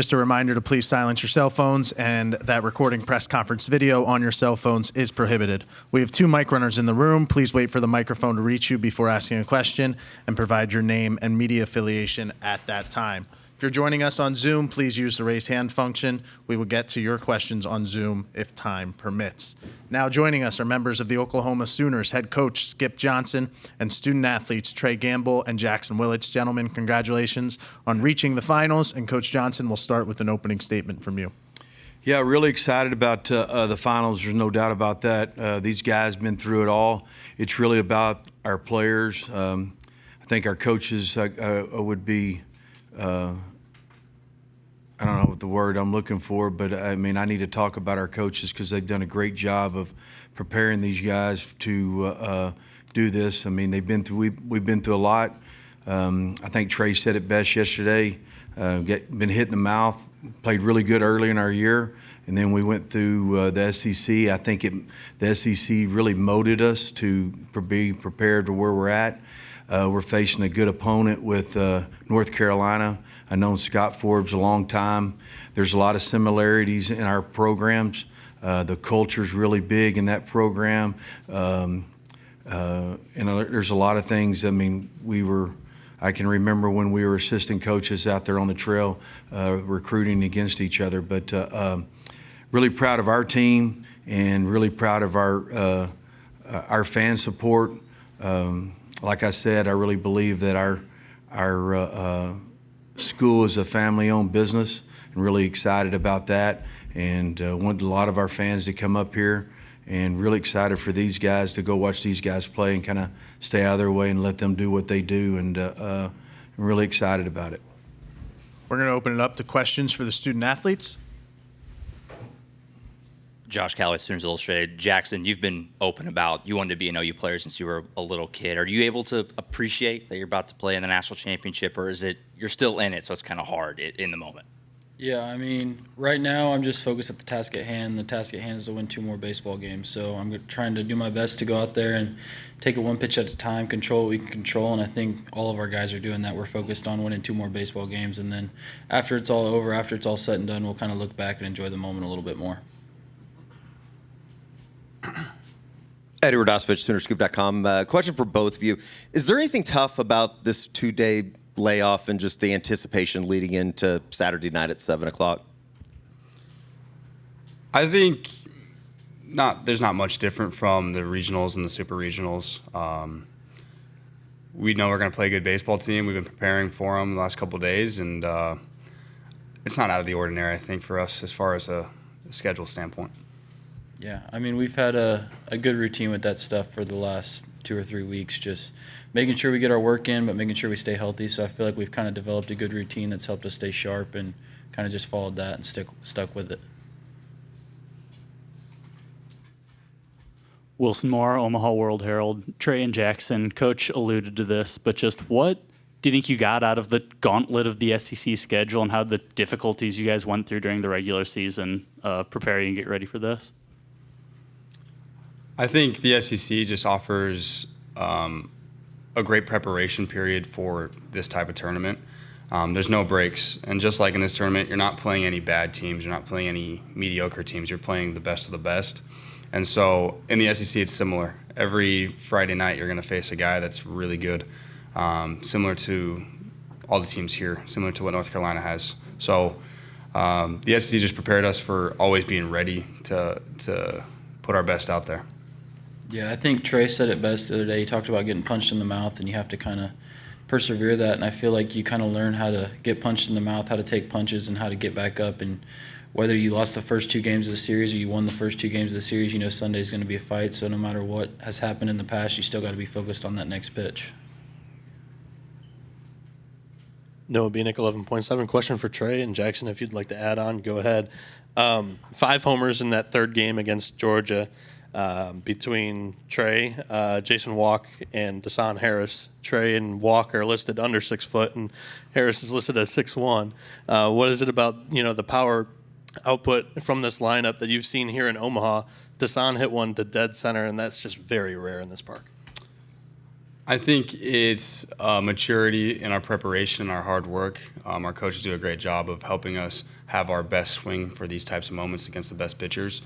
Just a reminder to please silence your cell phones, and that recording press conference video on your cell phones is prohibited. We have 2 mic runners in the room. Please wait for the microphone to reach you before asking a question and provide your name and media affiliation at that time. If you're joining us on Zoom, please use the raise hand function. We will get to your questions on Zoom if time permits. Now joining us are members of the Oklahoma Sooners head coach Skip Johnson and student athletes Trey Gamble and Jackson Willits. Gentlemen, congratulations on reaching the finals. And Coach Johnson, will start with an opening statement from you. Yeah, really excited about the finals. There's no doubt about that. These guys been through it all. It's really about our players. I think our coaches would be I don't know what the word I'm looking for, but I mean, I need to talk about our coaches because they've done a great job of preparing these guys to do this. I mean, we've been through a lot. I think Trey said it best yesterday. Been hit in the mouth, played really good early in our year, and then we went through the SEC. I think the SEC really molded us to be prepared to where we're at. We're facing a good opponent with North Carolina. I've known Scott Forbes a long time. There's a lot of similarities in our programs. The culture's really big in that program. There's a lot of things. I mean, I can remember when we were assistant coaches out there on the trail recruiting against each other. But really proud of our team and really proud of our fan support. Like I said, I really believe that our school is a family-owned business, and really excited about that. And want a lot of our fans to come up here, and really excited for these guys to go watch these guys play and kind of stay out of their way and let them do what they do. And I'm really excited about it. We're going to open it up to questions for the student athletes. Josh Calloway, Students Illustrated. Jackson, you've been open about you wanted to be an OU player since you were a little kid. Are you able to appreciate that you're about to play in the national championship, or is it you're still in it, so it's kind of hard in the moment? Yeah, I mean, right now I'm just focused at the task at hand. The task at hand is to win 2 more baseball games. So I'm trying to do my best to go out there and take it 1 pitch at a time, control what we can control, and I think all of our guys are doing that. We're focused on winning 2 more baseball games, and then after it's all over, after it's all said and done, we'll kind of look back and enjoy the moment a little bit more. Eddie Radosevich, Soonerscoop.com. Question for both of you. Is there anything tough about this 2-day layoff and just the anticipation leading into Saturday night at 7 o'clock? I think there's not much different from the regionals and the super regionals. We know we're going to play a good baseball team. We've been preparing for them the last couple of days, and it's not out of the ordinary, I think, for us as far as a schedule standpoint. Yeah, I mean, we've had a good routine with that stuff for the last 2 or 3 weeks, just making sure we get our work in, but making sure we stay healthy. So I feel like we've kind of developed a good routine that's helped us stay sharp and kind of just followed that and stuck with it. Wilson Moore, Omaha World Herald. Trey and Jackson, Coach alluded to this, but just what do you think you got out of the gauntlet of the SEC schedule and how the difficulties you guys went through during the regular season preparing and get ready for this? I think the SEC just offers a great preparation period for this type of tournament. There's no breaks. And just like in this tournament, you're not playing any bad teams. You're not playing any mediocre teams. You're playing the best of the best. And so in the SEC, it's similar. Every Friday night, you're going to face a guy that's really good, similar to all the teams here, similar to what North Carolina has. So the SEC just prepared us for always being ready to put our best out there. Yeah, I think Trey said it best the other day. He talked about getting punched in the mouth, and you have to kind of persevere that. And I feel like you kind of learn how to get punched in the mouth, how to take punches, and how to get back up. And whether you lost the first 2 games of the series or you won the first 2 games of the series, you know Sunday's going to be a fight. So no matter what has happened in the past, you still got to be focused on that next pitch. Noah Bieniek, 11.7. Question for Trey and Jackson, if you'd like to add on, go ahead. 5 homers in that 3rd game against Georgia. Between Trey, Jason Walk, and Dasan Harris. Trey and Walk are listed under 6 foot, and Harris is listed as 6'1". What is it about the power output from this lineup that you've seen here in Omaha? Dasan hit one to dead center, and that's just very rare in this park. I think it's maturity in our preparation, our hard work. Our coaches do a great job of helping us have our best swing for these types of moments against the best pitchers.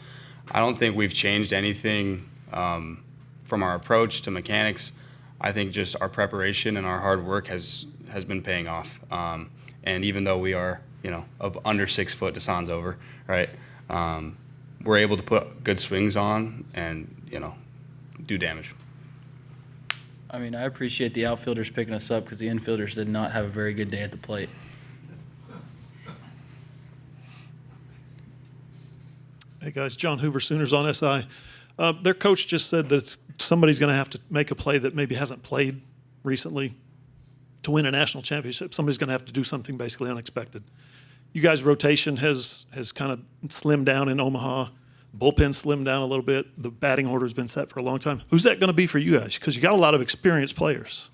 I don't think we've changed anything from our approach to mechanics. I think just our preparation and our hard work has been paying off. And even though we are, of under 6 foot, Desan's over, right? We're able to put good swings on and, do damage. I mean, I appreciate the outfielders picking us up because the infielders did not have a very good day at the plate. Hey guys, John Hoover, Sooners on SI. Their coach just said that somebody's going to have to make a play that maybe hasn't played recently to win a national championship. Somebody's going to have to do something basically unexpected. You guys' rotation has kind of slimmed down in Omaha. Bullpen slimmed down a little bit. The batting order has been set for a long time. Who's that going to be for you guys? Because you got a lot of experienced players.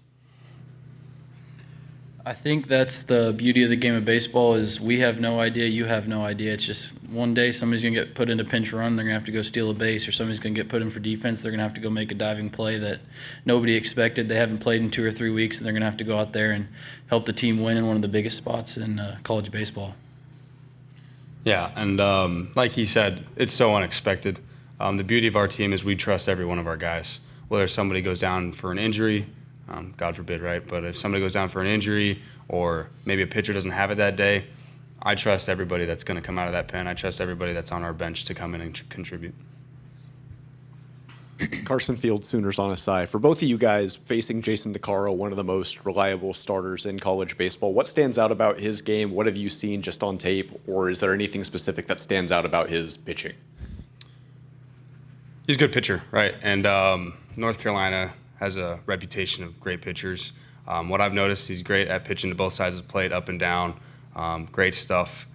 I think that's the beauty of the game of baseball is we have no idea, you have no idea. It's just one day somebody's going to get put in a pinch run, they're going to have to go steal a base, or somebody's going to get put in for defense, they're going to have to go make a diving play that nobody expected. They haven't played in 2 or 3 weeks, and they're going to have to go out there and help the team win in one of the biggest spots in college baseball. Yeah, and like he said, it's so unexpected. The beauty of our team is we trust every one of our guys. Whether somebody goes down for an injury, God forbid, right? But if somebody goes down for an injury or maybe a pitcher doesn't have it that day, I trust everybody that's going to come out of that pen. I trust everybody that's on our bench to come in and contribute. Carson Field, Sooners on SI. For both of you guys, facing Jason DeCaro, one of the most reliable starters in college baseball, what stands out about his game? What have you seen just on tape, or is there anything specific that stands out about his pitching? He's a good pitcher, right? And North Carolina has a reputation of great pitchers. What I've noticed, he's great at pitching to both sides of the plate, up and down, great stuff.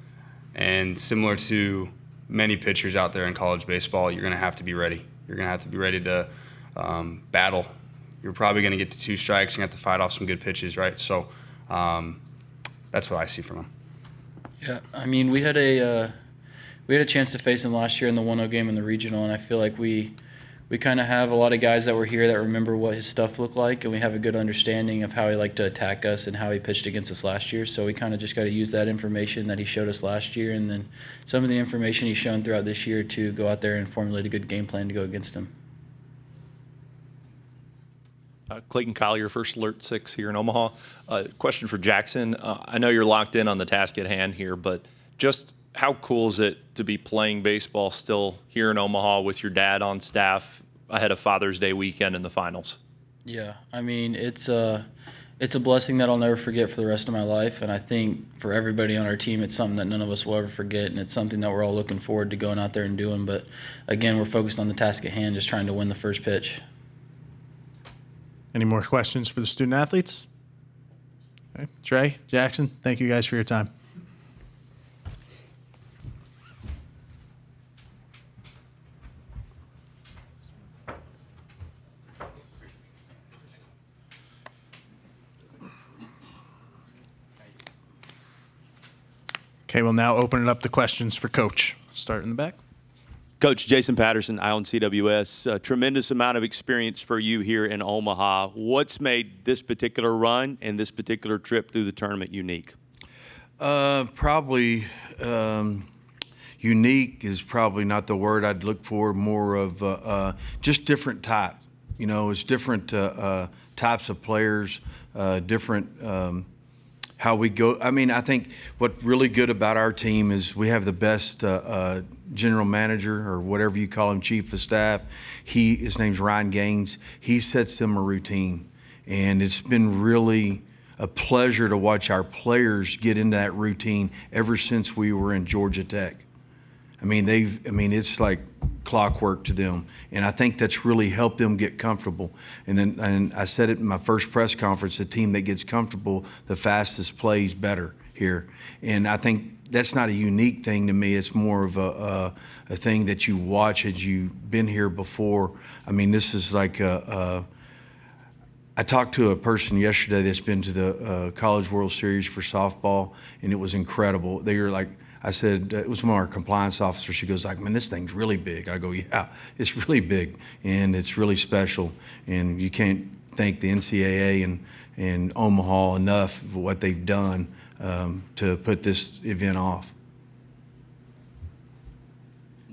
And similar to many pitchers out there in college baseball, you're going to have to be ready. You're going to have to be ready to battle. You're probably going to get to 2 strikes. You're going to have to fight off some good pitches, right? So that's what I see from him. Yeah, I mean, we had a chance to face him last year in the 1-0 game in the regional, and I feel like we kind of have a lot of guys that were here that remember what his stuff looked like, and we have a good understanding of how he liked to attack us and how he pitched against us last year. So we kind of just got to use that information that he showed us last year and then some of the information he's shown throughout this year to go out there and formulate a good game plan to go against him. Clayton Collier, First Alert 6 here in Omaha. Question for Jackson. I know you're locked in on the task at hand here, but just how cool is it to be playing baseball still here in Omaha with your dad on staff ahead of Father's Day weekend in the finals? Yeah, I mean, it's a blessing that I'll never forget for the rest of my life, and I think for everybody on our team, it's something that none of us will ever forget, and it's something that we're all looking forward to going out there and doing. But again, we're focused on the task at hand, just trying to win the first pitch. Any more questions for the student athletes? Okay. Trey, Jackson, thank you guys for your time. Okay, we'll now open it up to questions for Coach. Start in the back. Coach Jason Patterson, ION-CWS, a tremendous amount of experience for you here in Omaha. What's made this particular run and this particular trip through the tournament unique? Probably unique is probably not the word I'd look for. More of just different types. It's different types of players, different how we go. I mean, I think what's really good about our team is we have the best general manager, or whatever you call him, chief of staff. His name's Ryan Gaines. He sets them a routine, and it's been really a pleasure to watch our players get into that routine ever since we were in Georgia Tech. I mean, it's like clockwork to them, and I think that's really helped them get comfortable. And I said it in my first press conference: the team that gets comfortable the fastest plays better here. And I think that's not a unique thing to me. It's more of a thing that you watch as you've been here before. I mean, this is like I talked to a person yesterday that's been to the College World Series for softball, and it was incredible. They were like, I said, it was one of our compliance officers. She goes like, man, this thing's really big. I go, yeah, it's really big, and it's really special, and you can't thank the NCAA and Omaha enough for what they've done to put this event off.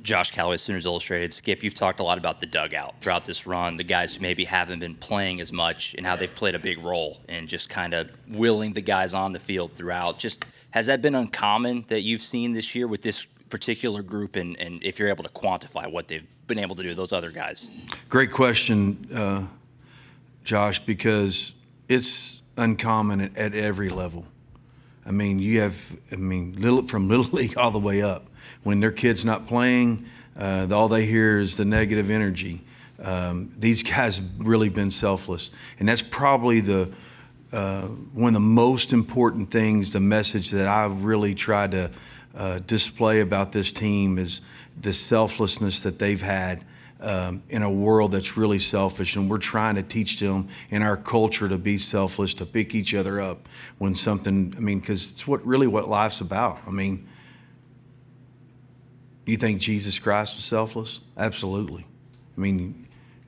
Josh Calloway, Sooners Illustrated. Skip, you've talked a lot about the dugout throughout this run, the guys who maybe haven't been playing as much and how they've played a big role in just kind of willing the guys on the field throughout. Just has that been uncommon that you've seen this year with this particular group, and if you're able to quantify what they've been able to do, those other guys? Great question, Josh, because it's uncommon at every level. I mean, from Little League all the way up. When their kid's not playing, all they hear is the negative energy. These guys have really been selfless. And that's probably one of the most important things, the message that I've really tried to display about this team is the selflessness that they've had in a world that's really selfish. And we're trying to teach them in our culture to be selfless, to pick each other up when something, because it's what life's about. You think Jesus Christ was selfless? Absolutely. We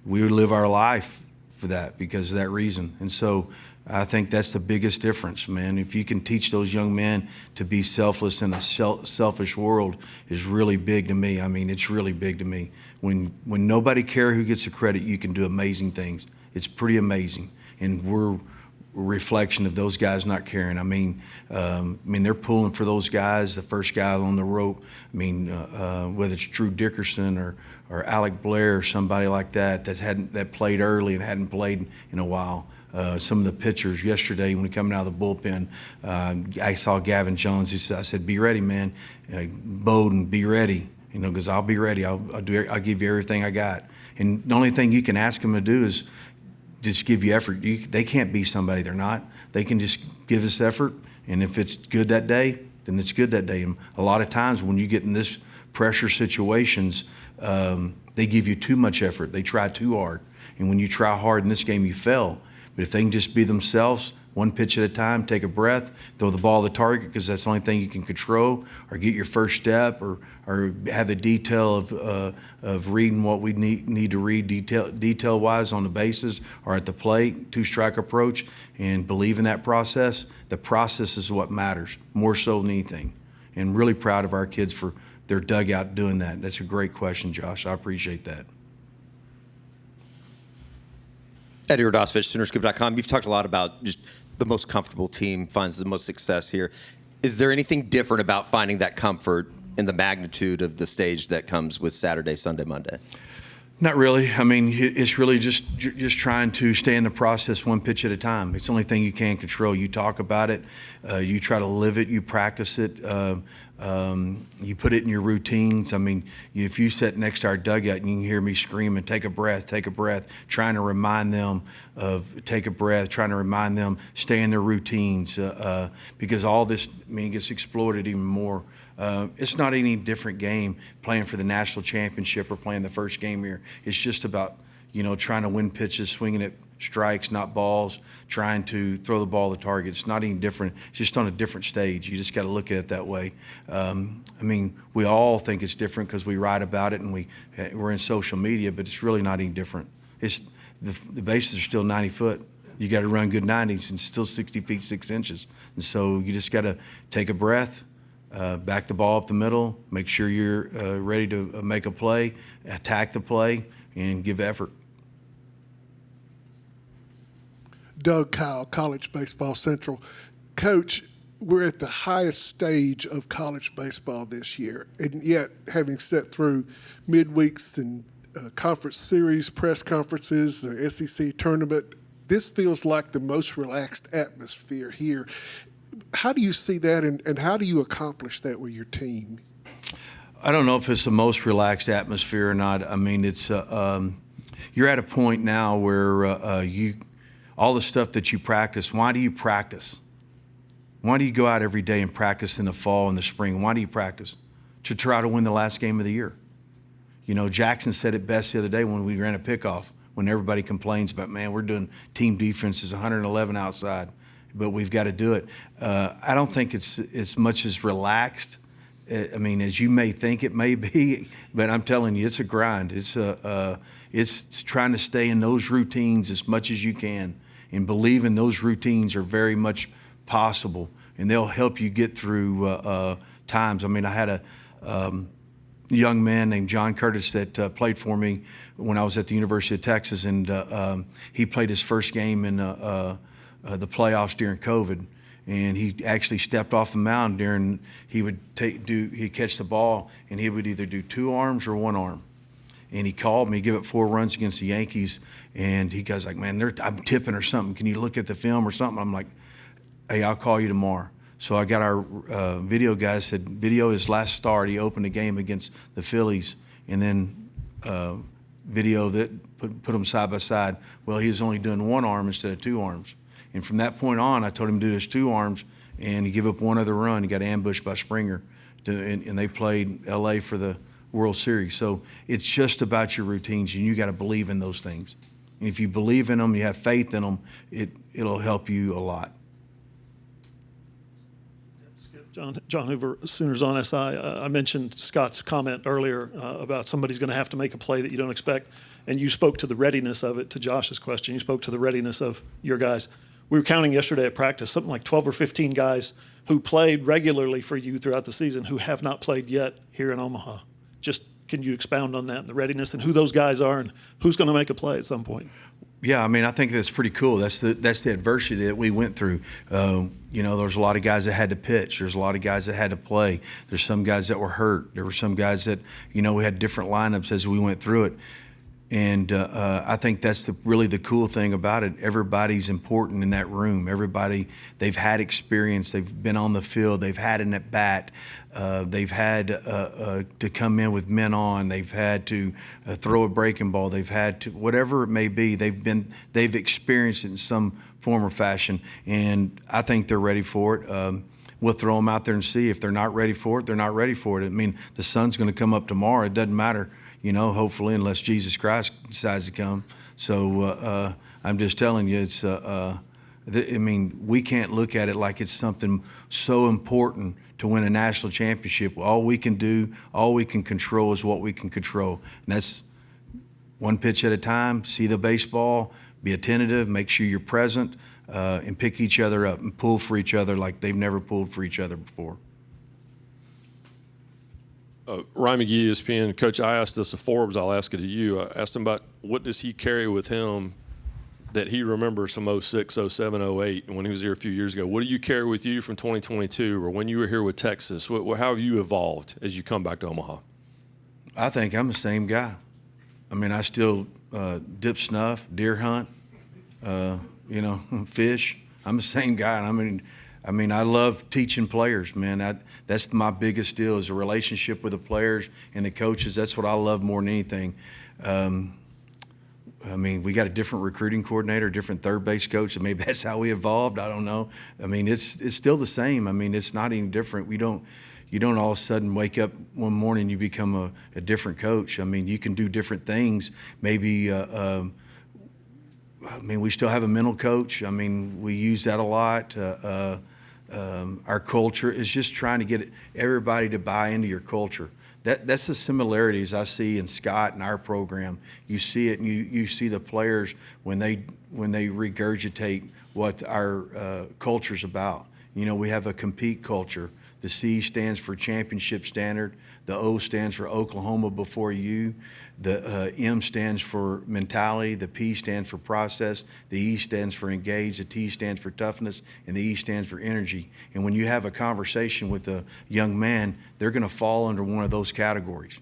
would live our life for that because of that reason. And so I think that's the biggest difference, man. If you can teach those young men to be selfless in a selfish world is really big to me. It's really big to me. When nobody cares who gets the credit, you can do amazing things. It's pretty amazing. And we're reflection of those guys not caring. They're pulling for those guys, the first guy on the rope. Whether it's Drew Dickerson or Alec Blair or somebody like that played early and hadn't played in a while. Some of the pitchers yesterday when we coming out of the bullpen, I saw Gavin Jones. I said, "Be ready, man. Bowden, be ready. Because I'll be ready. I'll give you everything I got." And the only thing you can ask them to do is just give you effort. They can't be somebody they're not. They can just give us effort, and if it's good that day, then it's good that day. And a lot of times when you get in this pressure situations, they give you too much effort. They try too hard. And when you try hard in this game, you fail. But if they can just be themselves, one pitch at a time, take a breath, throw the ball at the target because that's the only thing you can control, or get your first step, or have the detail of reading what we need to read detail-wise on the bases or at the plate, two-strike approach, and believe in that process. The process is what matters more so than anything. And really proud of our kids for their dugout doing that. That's a great question, Josh. I appreciate that. Eddie Radosevich, SoonerScoop.com. You've talked a lot about just the most comfortable team finds the most success here. Is there anything different about finding that comfort in the magnitude of the stage that comes with Saturday, Sunday, Monday? Not really. It's really just trying to stay in the process one pitch at a time. It's the only thing you can control. You talk about it, you try to live it, you practice it, you put it in your routines. If you sit next to our dugout and you can hear me screaming, take a breath, trying to remind them of take a breath, trying to remind them stay in their routines, because all this gets exploited even more. It's not any different game playing for the national championship or playing the first game here. It's just about, trying to win pitches, swinging at strikes, not balls, trying to throw the ball at the target. It's not any different. It's just on a different stage. You just got to look at it that way. We all think it's different because we write about it and we're in social media, but it's really not any different. It's the bases are still 90 foot. You got to run good 90s and still 60 feet 6 inches. And so you just got to take a breath. Back the ball up the middle, make sure you're ready to make a play, attack the play, and give effort. Doug Kyle, College Baseball Central. Coach, we're at the highest stage of college baseball this year, and yet having sat through midweeks and conference series, press conferences, the SEC tournament, this feels like the most relaxed atmosphere here. How do you see that, and how do you accomplish that with your team? I don't know if it's the most relaxed atmosphere or not. It's you're at a point now where all the stuff that you practice. Why do you practice? Why do you go out every day and practice in the fall and the spring? Why do you practice? To try to win the last game of the year. Jackson said it best the other day when we ran a pickoff. When everybody complains about, man, we're doing team defenses 111 outside. But we've got to do it. I don't think it's as much as relaxed I mean, as you may think it may be, but I'm telling you, it's a grind. It's trying to stay in those routines as much as you can, and believing those routines are very much possible, and they'll help you get through times. I mean, I had a young man named John Curtis that played for me when I was at the University of Texas, and he played his first game in the playoffs during COVID. And he actually stepped off the mound he'd catch the ball, and he would either do 2 arms or 1 arm. And he called me, give up 4 runs against the Yankees, and he goes like, man, I'm tipping or something. Can you look at the film or something? I'm like, hey, I'll call you tomorrow. So I got our video guys, said video his last start. He opened a game against the Phillies, and then video that put them side by side. Well, he was only doing 1 arm instead of 2 arms. And from that point on, I told him to do his 2 arms, and he gave up 1 other run. He got ambushed by Springer, and they played L.A. for the World Series. So it's just about your routines, and you got to believe in those things. And if you believe in them, you have faith in them, it'll help you a lot. John Hoover, Sooners on SI. I mentioned Scott's comment earlier about somebody's going to have to make a play that you don't expect, and you spoke to the readiness of it, to Josh's question. You spoke to the readiness of your guys. We were counting yesterday at practice, something like 12 or 15 guys who played regularly for you throughout the season who have not played yet here in Omaha. Just can you expound on that and the readiness and who those guys are and who's going to make a play at some point? Yeah, I mean, I think that's pretty cool. That's the adversity that we went through. There's a lot of guys that had to pitch. There's a lot of guys that had to play. There's some guys that were hurt. There were some guys that, we had different lineups as we went through it. And I think that's really the cool thing about it. Everybody's important in that room. Everybody, they've had experience. They've been on the field. They've had an at-bat. They've had to come in with men on. They've had to throw a breaking ball. They've had to, whatever it may be, they've experienced it in some form or fashion. And I think they're ready for it. We'll throw them out there and see. If they're not ready for it, they're not ready for it. I mean, the sun's going to come up tomorrow. It doesn't matter. Hopefully, unless Jesus Christ decides to come. So I'm just telling you, we can't look at it like it's something so important to win a national championship. All we can do, all we can control is what we can control. And that's one pitch at a time, see the baseball, be attentive, make sure you're present, and pick each other up and pull for each other like they've never pulled for each other before. Ryan McGee, ESPN. Coach, I asked this of Forbes. I'll ask it of you. I asked him about what does he carry with him that he remembers from 06, 07, 08, when he was here a few years ago. What do you carry with you from 2022 or when you were here with Texas? How have you evolved as you come back to Omaha? I think I'm the same guy. I mean, I still dip snuff, deer hunt, fish. I'm the same guy. And I mean, I love teaching players, man. That's my biggest deal is a relationship with the players and the coaches. That's what I love more than anything. We got a different recruiting coordinator, different third base coach, and maybe that's how we evolved. I don't know. I mean, it's still the same. I mean, it's not any different. You don't all of a sudden wake up one morning and you become a different coach. I mean, you can do different things. Maybe. We still have a mental coach. I mean, we use that a lot. Our culture is just trying to get everybody to buy into your culture. That's the similarities I see in Scott and our program. You see it, and you see the players when they regurgitate what our culture's about. We have a compete culture. The C stands for championship standard. The O stands for Oklahoma before you. The M stands for mentality. The P stands for process. The E stands for engage. The T stands for toughness. And the E stands for energy. And when you have a conversation with a young man, they're going to fall under one of those categories.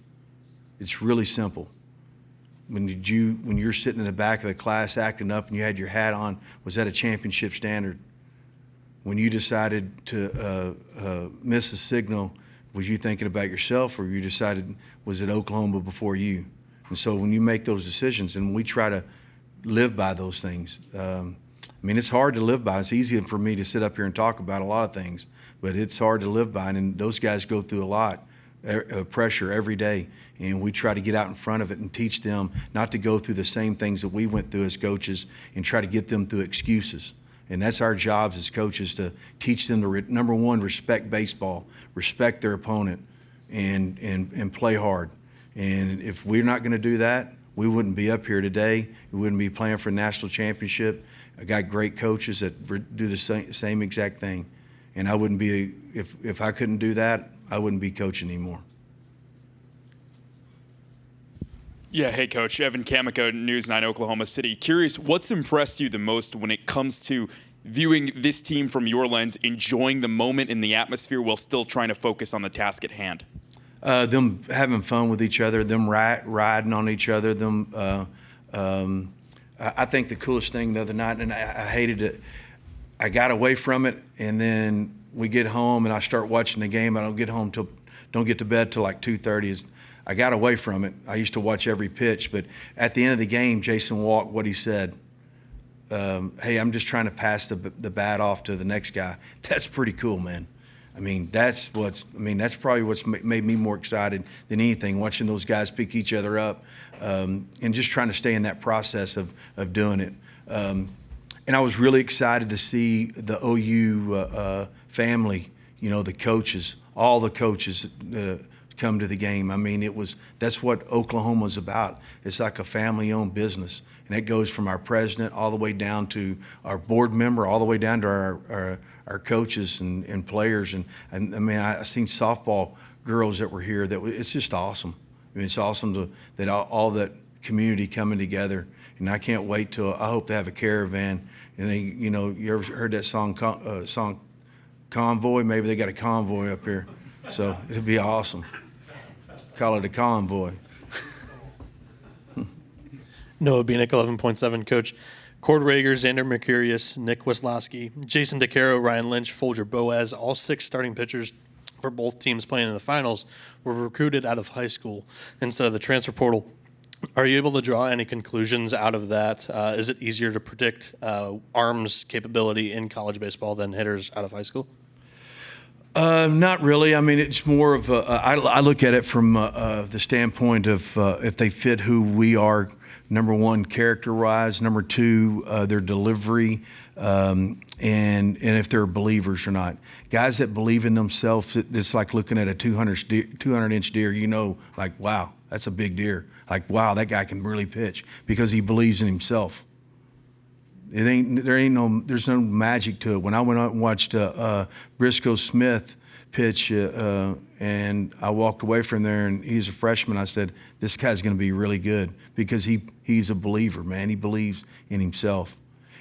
It's really simple. When you're sitting in the back of the class acting up and you had your hat on, was that a championship standard? When you decided to miss a signal, was you thinking about yourself, or you decided, was it Oklahoma before you? And so when you make those decisions, and we try to live by those things. It's hard to live by. It's easy for me to sit up here and talk about a lot of things, but it's hard to live by. And those guys go through a lot of pressure every day, and we try to get out in front of it and teach them not to go through the same things that we went through as coaches and try to get them through excuses. And that's our jobs as coaches, to teach them to, number one, respect baseball, respect their opponent, and play hard. And if we're not going to do that, we wouldn't be up here today. We wouldn't be playing for a national championship. I got great coaches that do the same exact thing. And I wouldn't be, if I couldn't do that, I wouldn't be coaching anymore. Yeah, hey, Coach. Evan Kamiko, News 9 Oklahoma City. Curious, what's impressed you the most when it comes to viewing this team from your lens, enjoying the moment in the atmosphere while still trying to focus on the task at hand? Them having fun with each other, them riding on each other. I think the coolest thing the other night, and I hated it, I got away from it, and then we get home, and I start watching the game. I don't get to bed till like 2:30. I got away from it. I used to watch every pitch, but at the end of the game, Jason walked what he said. Hey, I'm just trying to pass the bat off to the next guy. That's pretty cool, man. I mean, that's probably what's made me more excited than anything, watching those guys pick each other up, and just trying to stay in that process of doing it. And I was really excited to see the OU family, the coaches, all the coaches come to the game. I mean, that's what Oklahoma's about. It's like a family-owned business, and it goes from our president all the way down to our board member, all the way down to our coaches and players. And I mean, I seen softball girls that were here. It's just awesome. I mean, it's awesome that all that community coming together. And I can't wait till I hope they have a caravan. And you ever heard that song Convoy? Maybe they got a convoy up here. So it'd be awesome. Call it a convoy. Noah Bieniek, 11.7, Coach. Cord Rager, Xander Mercurius, Nick Weslowski, Jason DeCaro, Ryan Lynch, Folger Boaz, all 6 starting pitchers for both teams playing in the finals were recruited out of high school instead of the transfer portal. Are you able to draw any conclusions out of that? Is it easier to predict arms capability in college baseball than hitters out of high school? Not really. I mean, it's more of I look at it from the standpoint of if they fit who we are, number one, character-wise, number two, their delivery, and if they're believers or not. Guys that believe in themselves, it's like looking at a 200-inch deer, like, wow, that's a big deer. Like, wow, that guy can really pitch because he believes in himself. There's no magic to it. When I went out and watched Briscoe Smith pitch, and I walked away from there, and he's a freshman, I said, this guy's going to be really good because he's a believer, man. He believes in himself.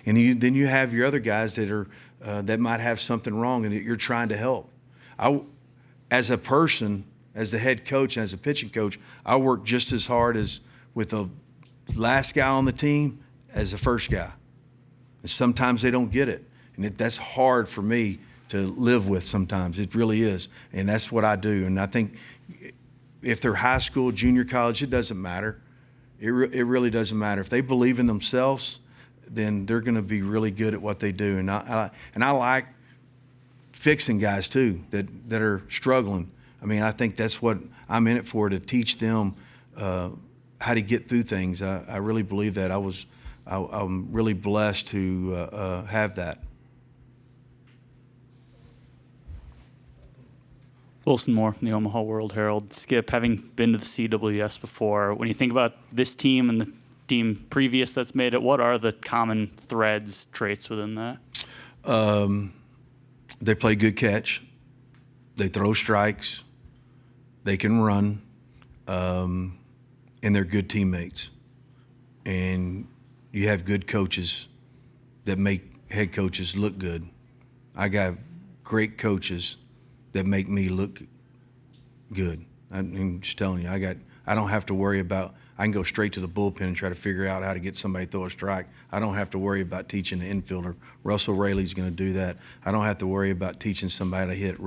And then you have your other guys that might have something wrong and that you're trying to help. As a person, as the head coach and as a pitching coach, I work just as hard as with the last guy on the team as the first guy. And sometimes they don't get it. And that's hard for me to live with sometimes. It really is. And that's what I do. And I think if they're high school, junior college, it doesn't matter. It really doesn't matter. If they believe in themselves, then they're going to be really good at what they do. And I like fixing guys, too, that are struggling. I mean, I think that's what I'm in it for, to teach them how to get through things. I really believe that. I'm really blessed to have that. Wilson Moore from the Omaha World Herald. Skip, having been to the CWS before, when you think about this team and the team previous that's made it, what are the common threads, traits within that? They play good catch. They throw strikes. They can run. And they're good teammates. And you have good coaches that make head coaches look good. I got great coaches that make me look good. I'm just telling you, I don't have to worry about, I can go straight to the bullpen and try to figure out how to get somebody to throw a strike. I don't have to worry about teaching the infielder. Russell Rayleigh's going to do that. I don't have to worry about teaching somebody to hit.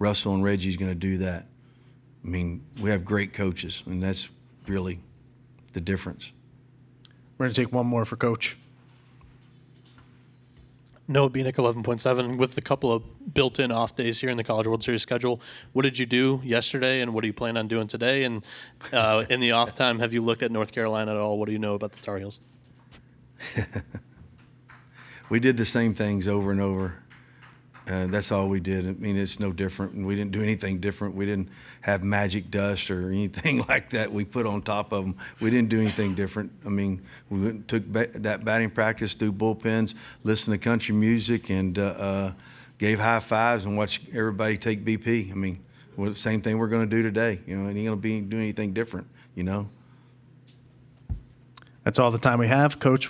Russell and Reggie's going to do that. I mean, we have great coaches, and that's really the difference. We're going to take one more for Coach. Noah Bieniek, 11.7. With a couple of built-in off days here in the College World Series schedule, what did you do yesterday, and what do you plan on doing today? And in the off time, have you looked at North Carolina at all? What do you know about the Tar Heels? We did the same things over and over. That's all we did. I mean, it's no different. We didn't do anything different. We didn't have magic dust or anything like that we put on top of them. We didn't do anything different. I mean, we went and took that batting practice through bullpens, listened to country music, and gave high fives and watched everybody take BP. I mean, well, the same thing we're going to do today. You know, and ain't going to be doing anything different, you know. That's all the time we have. Coach, we